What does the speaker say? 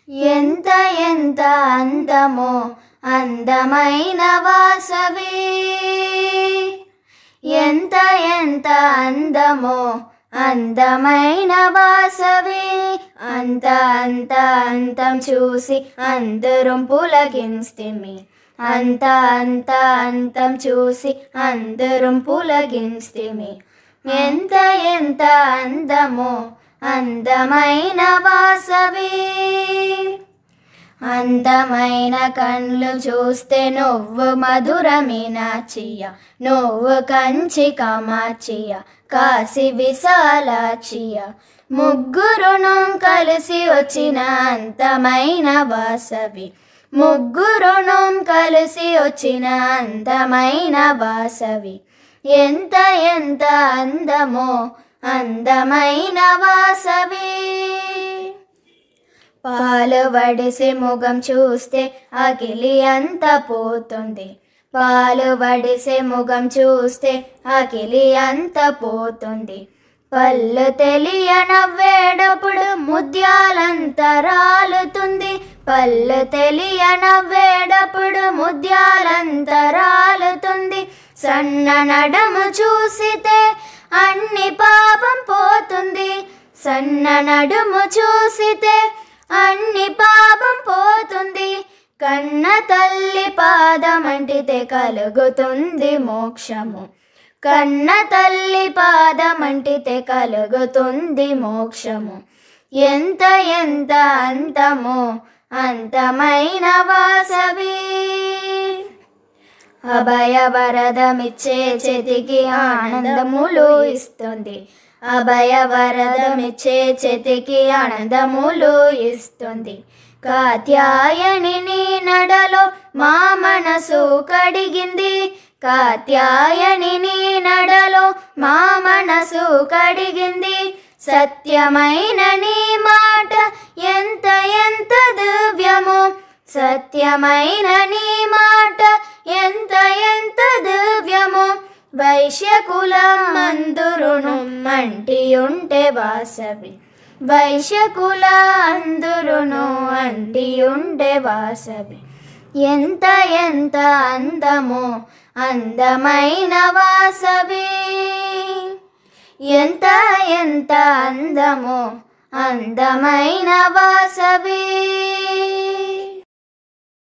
ఎంత ఎంత అందమో అందమైన వాసవి, ఎంత ఎంత అందమో అందమైన వాసవి. అంత అంత అంతం చూసి అందరం పులకింస్తిమి, అంత అంత అంతం చూసి అందరం పులకింస్తిమి. ఎంత ఎంత అందమో అందమైన వాసవి. అందమైన కళ్ళు చూస్తే నువ్వు మధుర మీనాచియ, నువ్వు కంచి కామాచియ, కాశీ విశాలాచియ. ముగ్గురును కలిసి వచ్చిన అందమైన వాసవి, ముగ్గురును కలిసి వచ్చిన అందమైన వాసవి. ఎంత ఎంత అందమో అందమైన వాసవి. పాలు వడిసి ముఖం చూస్తే అకిలి అంత పోతుంది, పాలు వడిసే ముఖం చూస్తే అకిలి అంత పోతుంది. పళ్ళు తెలియ నవ్వేటప్పుడు ముత్యాలంత రాలుతుంది, పళ్ళు తెలియ నవ్వేటప్పుడు ముత్యాలంత రాలుతుంది. సన్న నడము చూసితే అన్ని పాపం పోతుంది, సన్న నడుము చూసితే అన్ని పాపం పోతుంది. కన్న తల్లి పాదమంటితే కలుగుతుంది మోక్షము, కన్న తల్లి పాదమంటితే కలుగుతుంది మోక్షము. ఎంత ఎంత అంతమో అంతమైన వాసవి. అభయ వరదమిచ్చే చేతికి ఆనందములు ఇస్తుంది, అభయ వరదమిచ్చే చేతికి ఆనందములు ఇస్తుంది. కాత్యాయని నీ నడలో మా మనసు కడిగింది, కాత్యాయని నీ నడలో మా మనసు కడిగింది. సత్యమైన నీ మాట ఎంత ఎంత దివ్యము, సత్యమైన నీ మాట ఎంత ఎంత దివ్యము. వైశ్యకుల మందురును అంటి ఉంటే వాసవి, వైశ్యకుల అందురును అంటి ఉంటే వాసవి. ఎంత ఎంత అందమో అందమైన వాసవి, ఎంత ఎంత అందమో అందమైన వాసవి.